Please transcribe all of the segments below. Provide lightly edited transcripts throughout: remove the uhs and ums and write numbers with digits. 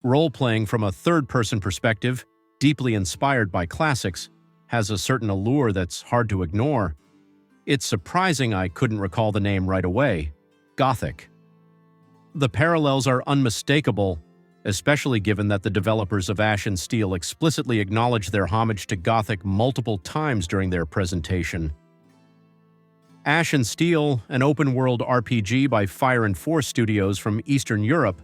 Role-playing from a third-person perspective, deeply inspired by classics, has a certain allure that's hard to ignore. It's surprising I couldn't recall the name right away: Gothic. The parallels are unmistakable, especially given that the developers of Ashen Steel explicitly acknowledged their homage to Gothic multiple times during their presentation. Ashen Steel, an open-world RPG by Fire and Force Studios from Eastern Europe,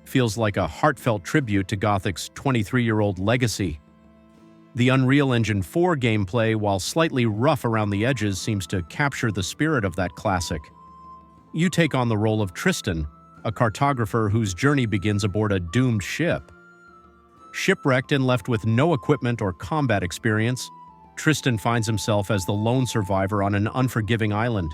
feels like a heartfelt tribute to Gothic's 23-year-old legacy. The Unreal Engine 4 gameplay, while slightly rough around the edges, seems to capture the spirit of that classic. You take on the role of Tristan, a cartographer whose journey begins aboard a doomed ship. Shipwrecked and left with no equipment or combat experience, Tristan finds himself as the lone survivor on an unforgiving island.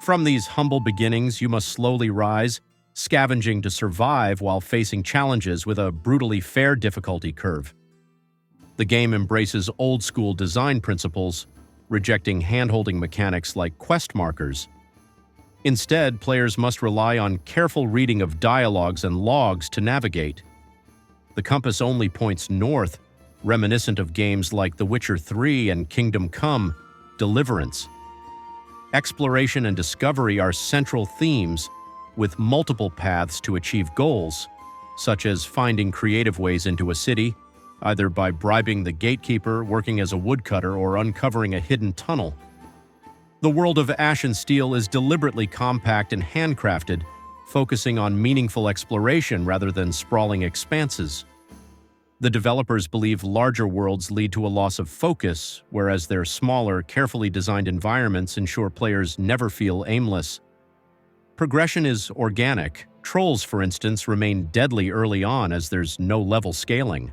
From these humble beginnings, you must slowly rise, scavenging to survive while facing challenges with a brutally fair difficulty curve. The game embraces old-school design principles, rejecting hand-holding mechanics like quest markers. Instead, players must rely on careful reading of dialogues and logs to navigate. The compass only points north, reminiscent of games like The Witcher 3 and Kingdom Come: Deliverance. Exploration and discovery are central themes, with multiple paths to achieve goals, such as finding creative ways into a city, either by bribing the gatekeeper, working as a woodcutter, or uncovering a hidden tunnel. The world of Ashen Steel is deliberately compact and handcrafted, focusing on meaningful exploration rather than sprawling expanses. The developers believe larger worlds lead to a loss of focus, whereas their smaller, carefully designed environments ensure players never feel aimless. Progression is organic. Trolls, for instance, remain deadly early on as there's no level scaling.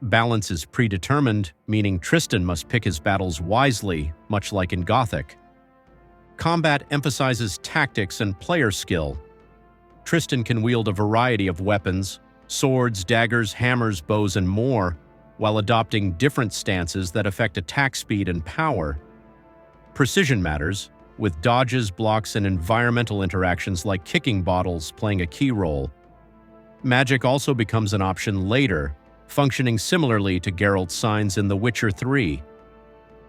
Balance is predetermined, meaning Tristan must pick his battles wisely, much like in Gothic. Combat emphasizes tactics and player skill. Tristan can wield a variety of weapons: swords, daggers, hammers, bows, and more, while adopting different stances that affect attack speed and power. Precision matters, with dodges, blocks, and environmental interactions like kicking bottles playing a key role. Magic also becomes an option later, functioning similarly to Geralt's signs in The Witcher 3.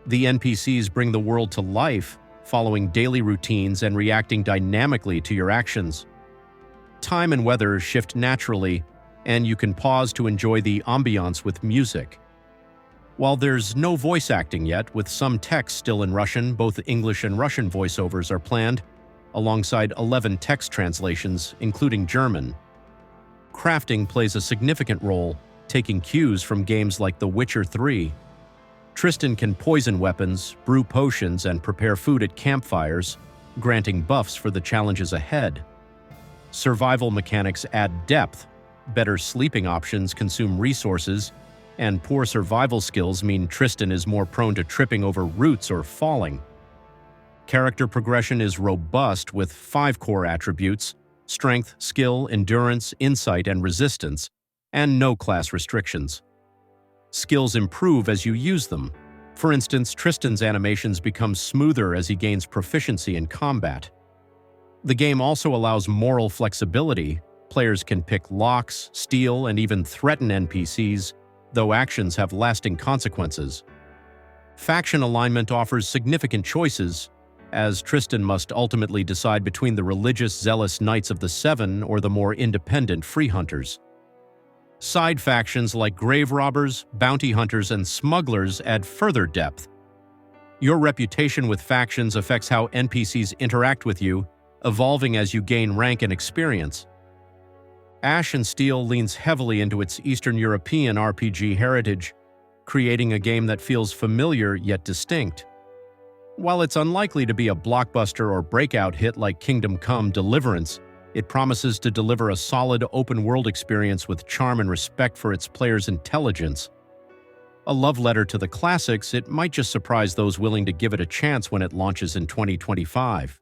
The NPCs bring the world to life, following daily routines and reacting dynamically to your actions. Time and weather shift naturally, and you can pause to enjoy the ambiance with music. While there's no voice acting yet, with some text still in Russian, both English and Russian voiceovers are planned, alongside 11 text translations, including German. Crafting plays a significant role, taking cues from games like The Witcher 3. Tristan can poison weapons, brew potions, and prepare food at campfires, granting buffs for the challenges ahead. Survival mechanics add depth. Better sleeping options consume resources, and poor survival skills mean Tristan is more prone to tripping over roots or falling. Character progression is robust with 5 core attributes: strength, skill, endurance, insight, and resistance, and no class restrictions. Skills improve as you use them. For instance, Tristan's animations become smoother as he gains proficiency in combat. The game also allows moral flexibility. Players can pick locks, steal, and even threaten NPCs, though actions have lasting consequences. Faction alignment offers significant choices, as Tristan must ultimately decide between the religious, zealous Knights of the Seven or the more independent Free Hunters. Side factions like grave robbers, bounty hunters, and smugglers add further depth. Your reputation with factions affects how NPCs interact with you, evolving as you gain rank and experience. Ashen Steel leans heavily into its Eastern European RPG heritage, creating a game that feels familiar yet distinct. While it's unlikely to be a blockbuster or breakout hit like Kingdom Come: Deliverance, it promises to deliver a solid open-world experience with charm and respect for its players' intelligence. A love letter to the classics, it might just surprise those willing to give it a chance when it launches in 2025.